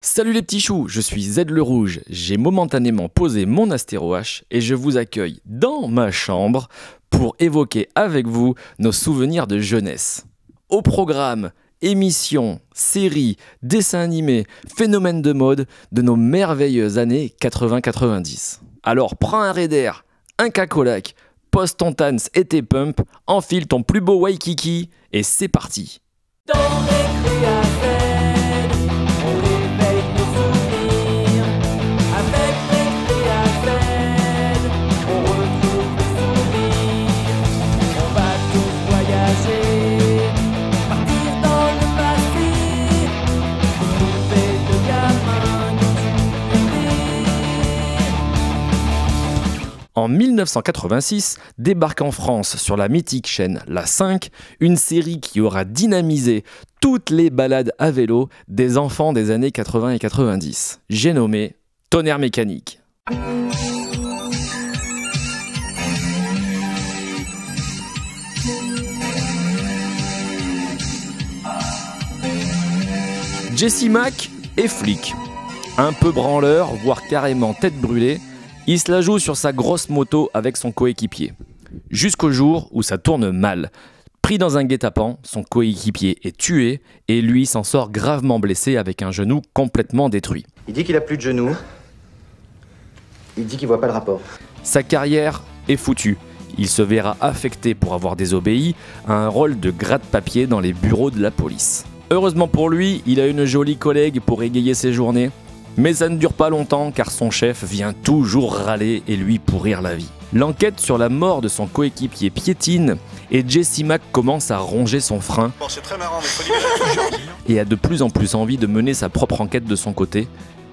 Salut les petits choux, je suis Zed le Rouge, j'ai momentanément posé mon Astéro H et je vous accueille dans ma chambre pour évoquer avec vous nos souvenirs de jeunesse. Au programme, émissions, séries, dessins animés, phénomènes de mode de nos merveilleuses années 80-90. Alors prends un Raider, un cacolac, pose ton Tans et tes pumps, enfile ton plus beau Waikiki et c'est parti. En 1986, débarque en France sur la mythique chaîne La 5, une série qui aura dynamisé toutes les balades à vélo des enfants des années 80 et 90. J'ai nommé Tonnerre Mécanique. Jesse Mack est flic. Un peu branleur, voire carrément tête brûlée, il se la joue sur sa grosse moto avec son coéquipier. Jusqu'au jour où ça tourne mal. Pris dans un guet-apens, son coéquipier est tué et lui s'en sort gravement blessé avec un genou complètement détruit. Il dit qu'il a plus de genoux. Il dit qu'il voit pas le rapport. Sa carrière est foutue. Il se verra affecté pour avoir désobéi à un rôle de gratte-papier dans les bureaux de la police. Heureusement pour lui, il a une jolie collègue pour égayer ses journées. Mais ça ne dure pas longtemps car son chef vient toujours râler et lui pourrir la vie. L'enquête sur la mort de son coéquipier piétine et Jesse Mack commence à ronger son frein et a de plus en plus envie de mener sa propre enquête de son côté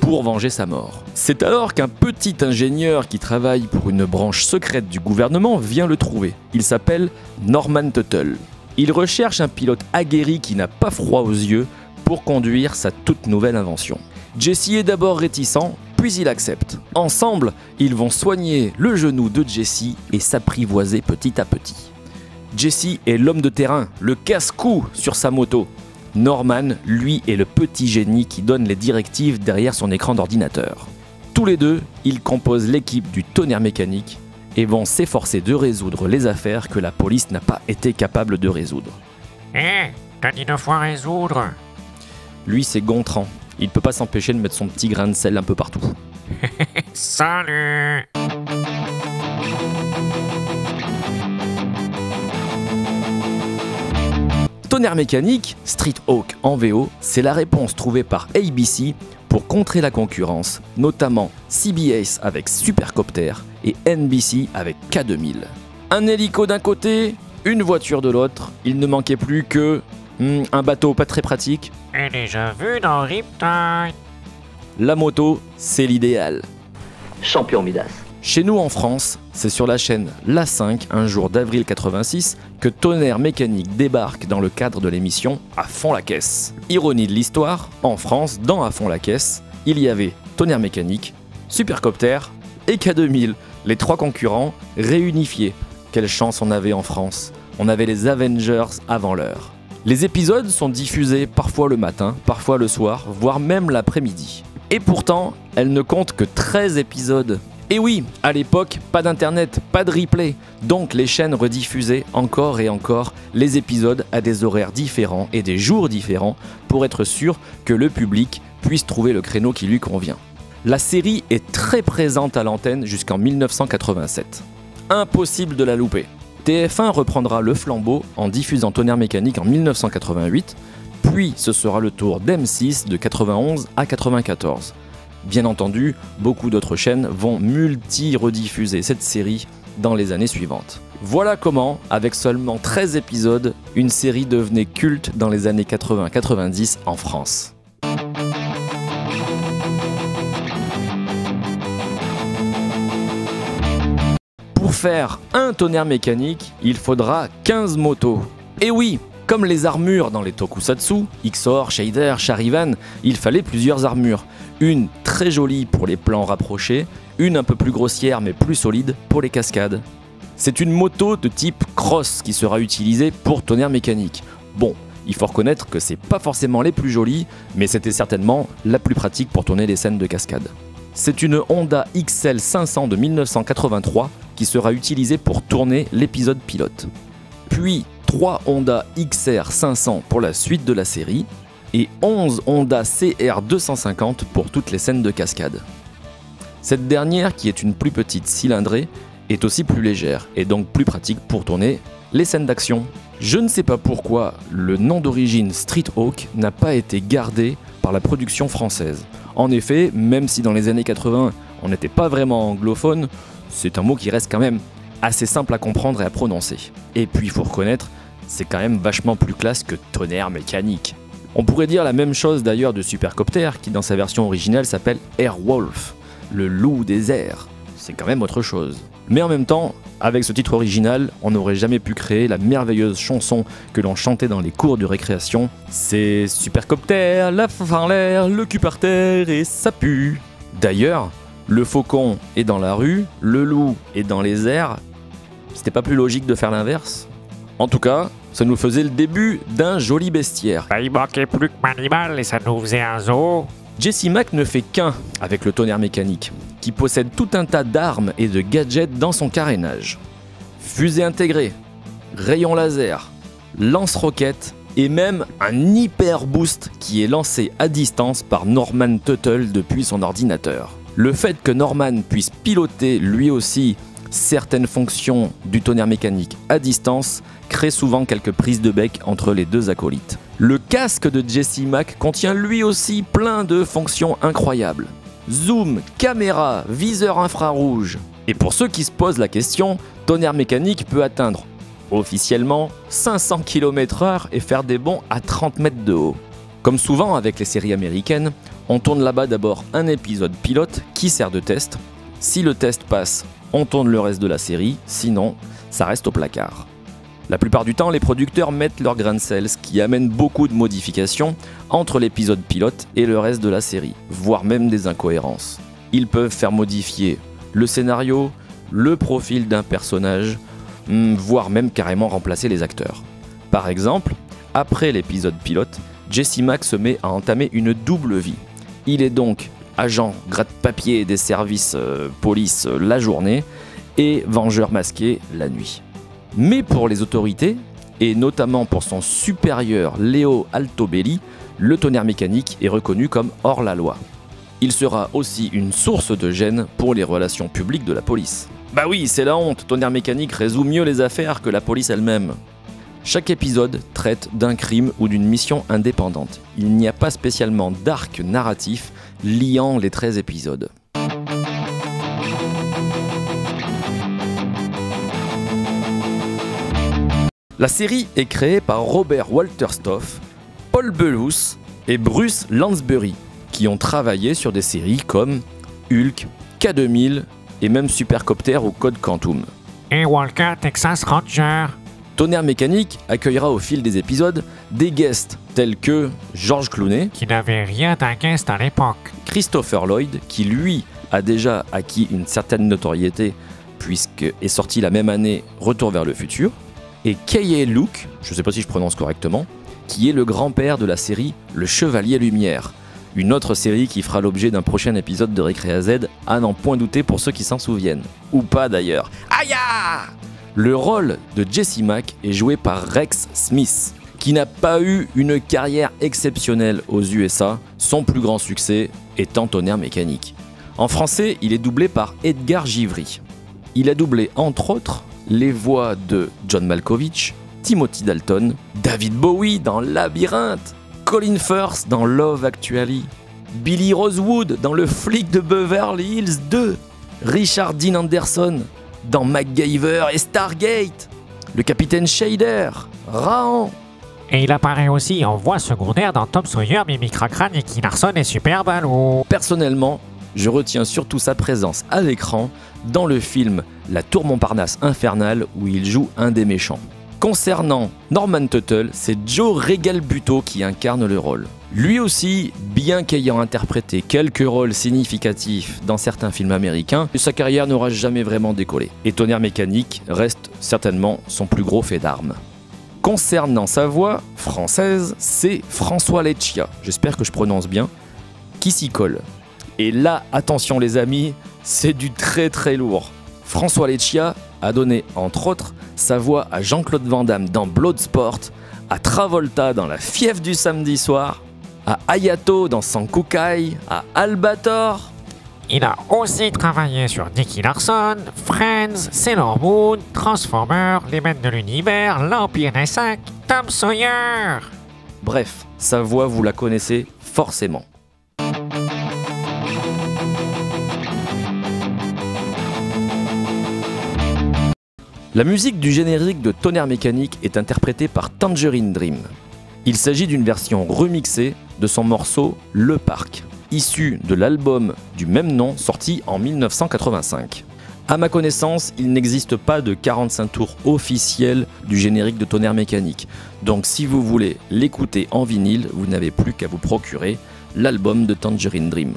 pour venger sa mort. C'est alors qu'un petit ingénieur qui travaille pour une branche secrète du gouvernement vient le trouver. Il s'appelle Norman Tuttle. Il recherche un pilote aguerri qui n'a pas froid aux yeux pour conduire sa toute nouvelle invention. Jesse est d'abord réticent, puis il accepte. Ensemble, ils vont soigner le genou de Jesse et s'apprivoiser petit à petit. Jesse est l'homme de terrain, le casse-cou sur sa moto. Norman, lui, est le petit génie qui donne les directives derrière son écran d'ordinateur. Tous les deux, ils composent l'équipe du Tonnerre Mécanique et vont s'efforcer de résoudre les affaires que la police n'a pas été capable de résoudre. T'as dit 2 fois résoudre. Lui, c'est Gontran. Il peut pas s'empêcher de mettre son petit grain de sel un peu partout. Salut. Tonnerre Mécanique, Street Hawk en VO, c'est la réponse trouvée par ABC pour contrer la concurrence, notamment CBS avec Supercopter et NBC avec K2000. Un hélico d'un côté, une voiture de l'autre, il ne manquait plus que un bateau pas très pratique. Et déjà vu dans Riptide. La moto, c'est l'idéal. Champion Midas. Chez nous en France, c'est sur la chaîne La 5, un jour d'avril 86, que Tonnerre Mécanique débarque dans le cadre de l'émission À fond la caisse. Ironie de l'histoire, en France, dans À fond la caisse, il y avait Tonnerre Mécanique, Supercopter et K2000, les 3 concurrents réunifiés. Quelle chance on avait en France. On avait les Avengers avant l'heure. Les épisodes sont diffusés parfois le matin, parfois le soir, voire même l'après-midi. Et pourtant, elles ne comptent que 13 épisodes. Et oui, à l'époque, pas d'internet, pas de replay, donc les chaînes rediffusaient encore et encore les épisodes à des horaires différents et des jours différents pour être sûr que le public puisse trouver le créneau qui lui convient. La série est très présente à l'antenne jusqu'en 1987. Impossible de la louper. TF1 reprendra le flambeau en diffusant Tonnerre Mécanique en 1988, puis ce sera le tour d'M6 de 91 à 94. Bien entendu, beaucoup d'autres chaînes vont multi-rediffuser cette série dans les années suivantes. Voilà comment, avec seulement 13 épisodes, une série devenait culte dans les années 80-90 en France. Pour faire un Tonnerre Mécanique, il faudra 15 motos. Et oui, comme les armures dans les tokusatsu, XOR, Shader, Charivan, il fallait plusieurs armures. Une très jolie pour les plans rapprochés, une un peu plus grossière mais plus solide pour les cascades. C'est une moto de type cross qui sera utilisée pour Tonnerre Mécanique. Bon, Il faut reconnaître que c'est pas forcément les plus jolies, mais c'était certainement la plus pratique pour tourner les scènes de cascade. C'est une Honda XL 500 de 1983 qui sera utilisée pour tourner l'épisode pilote. Puis 3 Honda XR 500 pour la suite de la série et 11 Honda CR 250 pour toutes les scènes de cascade. Cette dernière, qui est une plus petite cylindrée, est aussi plus légère et donc plus pratique pour tourner les scènes d'action. Je ne sais pas pourquoi le nom d'origine Street Hawk n'a pas été gardé par la production française. En effet, même si dans les années 80 on n'était pas vraiment anglophone, c'est un mot qui reste quand même assez simple à comprendre et à prononcer. Et puis il faut reconnaître, c'est quand même vachement plus classe que Tonnerre Mécanique. On pourrait dire la même chose d'ailleurs de Supercopter qui dans sa version originale s'appelle Airwolf, le loup des airs. C'est quand même autre chose. Mais en même temps, avec ce titre original, on n'aurait jamais pu créer la merveilleuse chanson que l'on chantait dans les cours de récréation. C'est Supercopter, la fin en l'air, le cul par terre et ça pue. D'ailleurs, le faucon est dans la rue, le loup est dans les airs. C'était pas plus logique de faire l'inverse? En tout cas, ça nous faisait le début d'un joli bestiaire. Il manquait plus que Manimal et ça nous faisait un zoo. Jesse Mack ne fait qu'un avec le Tonnerre Mécanique, qui possède tout un tas d'armes et de gadgets dans son carénage. Fusée intégrée, rayon laser, lance-roquettes et même un hyper boost qui est lancé à distance par Norman Tuttle depuis son ordinateur. Le fait que Norman puisse piloter lui aussi certaines fonctions du Tonnerre Mécanique à distance crée souvent quelques prises de bec entre les deux acolytes. Le casque de Jesse Mack contient lui aussi plein de fonctions incroyables. Zoom, caméra, viseur infrarouge. Et pour ceux qui se posent la question, Tonnerre Mécanique peut atteindre, officiellement, 500 km/h et faire des bonds à 30 mètres de haut. Comme souvent avec les séries américaines, on tourne là-bas d'abord un épisode pilote qui sert de test. Si le test passe, on tourne le reste de la série, sinon, ça reste au placard. La plupart du temps, les producteurs mettent leur grain de sel, ce qui amène beaucoup de modifications entre l'épisode pilote et le reste de la série, voire même des incohérences. Ils peuvent faire modifier le scénario, le profil d'un personnage, voire même carrément remplacer les acteurs. Par exemple, après l'épisode pilote, Jesse Mack se met à entamer une double vie. Il est donc agent gratte-papier des services police la journée et vengeur masqué la nuit. Mais pour les autorités, et notamment pour son supérieur Leo Altobelli, le Tonnerre Mécanique est reconnu comme hors la loi. Il sera aussi une source de gêne pour les relations publiques de la police. Bah oui, c'est la honte, Tonnerre Mécanique résout mieux les affaires que la police elle-même. Chaque épisode traite d'un crime ou d'une mission indépendante. Il n'y a pas spécialement d'arc narratif liant les 13 épisodes. La série est créée par Robert Walter-Stoff, Paul Bellous et Bruce Lansbury, qui ont travaillé sur des séries comme Hulk, K2000 et même Supercopter ou Code Quantum. Et Walker Texas Ranger. Tonnerre Mécanique accueillera au fil des épisodes des guests tels que George Clooney, Qui n'avait rien d'un guest à l'époque. Christopher Lloyd, qui lui a déjà acquis une certaine notoriété puisque est sorti la même année Retour vers le futur, et Kaye Luke, je ne sais pas si je prononce correctement, qui est le grand-père de la série Le Chevalier Lumière, une autre série qui fera l'objet d'un prochain épisode de Récré Z, à n'en point douter pour ceux qui s'en souviennent. Ou pas d'ailleurs. Aïe! Le rôle de Jesse Mack est joué par Rex Smith, qui n'a pas eu une carrière exceptionnelle aux USA, son plus grand succès étant Tonnerre Mécanique. En français, il est doublé par Edgar Givry. Il a doublé entre autres les voix de John Malkovich, Timothy Dalton, David Bowie dans Labyrinthe, Colin Firth dans Love Actually, Billy Rosewood dans Le Flic de Beverly Hills 2, Richard Dean Anderson dans MacGyver et Stargate, le capitaine Shader, Rahan. Et il apparaît aussi en voix secondaire dans Tom Sawyer, Mimi Cracran, Nicky Larson et Super Baloo. Personnellement, je retiens surtout sa présence à l'écran dans le film La Tour Montparnasse Infernale où il joue un des méchants. Concernant Norman Tuttle, c'est Joe Regalbuto qui incarne le rôle. Lui aussi, bien qu'ayant interprété quelques rôles significatifs dans certains films américains, sa carrière n'aura jamais vraiment décollé. Et Tonnerre Mécanique reste certainement son plus gros fait d'armes. Concernant sa voix française, c'est François Leccia, j'espère que je prononce bien, qui s'y colle. Et là, attention les amis, c'est du très très lourd. François Leccia a donné, entre autres, sa voix à Jean-Claude Van Damme dans Bloodsport, à Travolta dans La Fièvre du samedi soir, à Hayato dans Sankukai, à Albator. Il a aussi travaillé sur Nicky Larson, Friends, Sailor Moon, Transformers, Les Maîtres de l'Univers, l'Empire des 5, Tom Sawyer. Bref, sa voix vous la connaissez forcément. La musique du générique de Tonnerre Mécanique est interprétée par Tangerine Dream. Il s'agit d'une version remixée de son morceau Le Parc, issu de l'album du même nom sorti en 1985. À ma connaissance, il n'existe pas de 45 tours officiel du générique de Tonnerre Mécanique. Donc si vous voulez l'écouter en vinyle, vous n'avez plus qu'à vous procurer l'album de Tangerine Dream.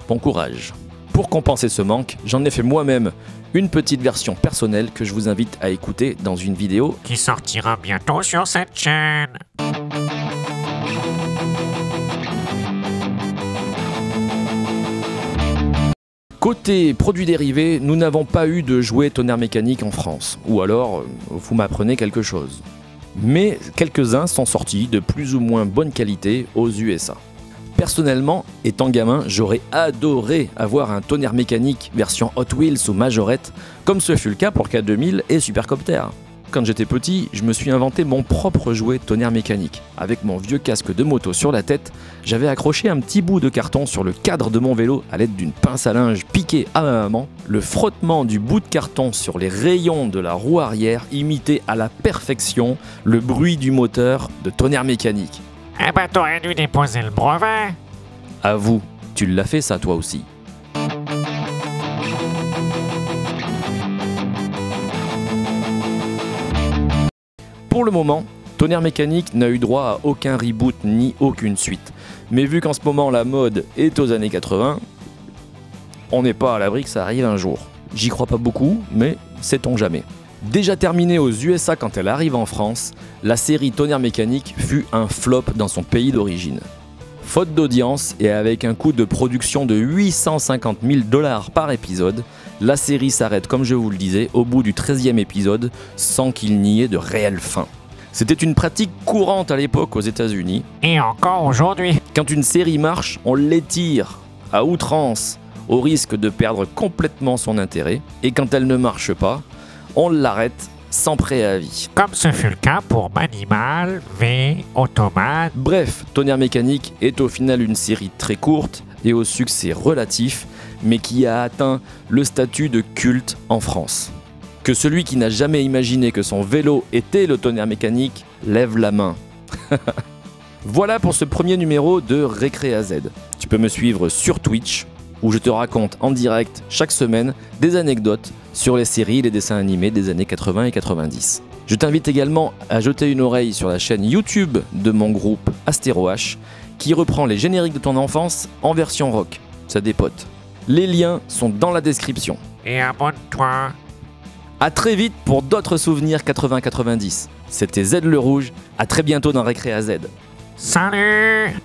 Bon courage. Pour compenser ce manque, j'en ai fait moi-même une petite version personnelle que je vous invite à écouter dans une vidéo Qui sortira bientôt sur cette chaîne. Côté produits dérivés, nous n'avons pas eu de jouets Tonnerre Mécanique en France, ou alors vous m'apprenez quelque chose. Mais quelques-uns sont sortis de plus ou moins bonne qualité aux USA. Personnellement, étant gamin, j'aurais adoré avoir un Tonnerre Mécanique version Hot Wheels ou Majorette, comme ce fut le cas pour K2000 et Supercopter. Quand j'étais petit, je me suis inventé mon propre jouet Tonnerre Mécanique. Avec mon vieux casque de moto sur la tête, j'avais accroché un petit bout de carton sur le cadre de mon vélo à l'aide d'une pince à linge piquée à ma maman. Le frottement du bout de carton sur les rayons de la roue arrière imitait à la perfection le bruit du moteur de Tonnerre Mécanique. Eh ben t'aurais dû déposer le brevet. Avoue, tu l'as fait ça toi aussi. Pour le moment, Tonnerre Mécanique n'a eu droit à aucun reboot ni aucune suite. Mais vu qu'en ce moment la mode est aux années 80, on n'est pas à l'abri que ça arrive un jour. J'y crois pas beaucoup, mais sait-on jamais. Déjà terminée aux USA quand elle arrive en France, la série Tonnerre Mécanique fut un flop dans son pays d'origine. Faute d'audience et avec un coût de production de 850 000 $ par épisode, la série s'arrête comme je vous le disais au bout du 13e épisode sans qu'il n'y ait de réelle fin. C'était une pratique courante à l'époque aux États-Unis. Et encore aujourd'hui. Quand une série marche, on l'étire à outrance au risque de perdre complètement son intérêt, et quand elle ne marche pas, on l'arrête sans préavis. Comme ce fut le cas pour Manimal, V, Automate. Bref, Tonnerre Mécanique est au final une série très courte et au succès relatif, mais qui a atteint le statut de culte en France. Que celui qui n'a jamais imaginé que son vélo était le Tonnerre Mécanique lève la main. Voilà pour ce premier numéro de Récré Z. Tu peux me suivre sur Twitch, où je te raconte en direct chaque semaine des anecdotes sur les séries et les dessins animés des années 80 et 90. Je t'invite également à jeter une oreille sur la chaîne YouTube de mon groupe AstéroH, qui reprend les génériques de ton enfance en version rock. Ça dépote. Les liens sont dans la description. Et abonne-toi. A très vite pour d'autres souvenirs 80-90. C'était Z le Rouge, à très bientôt dans Récré Z. Salut!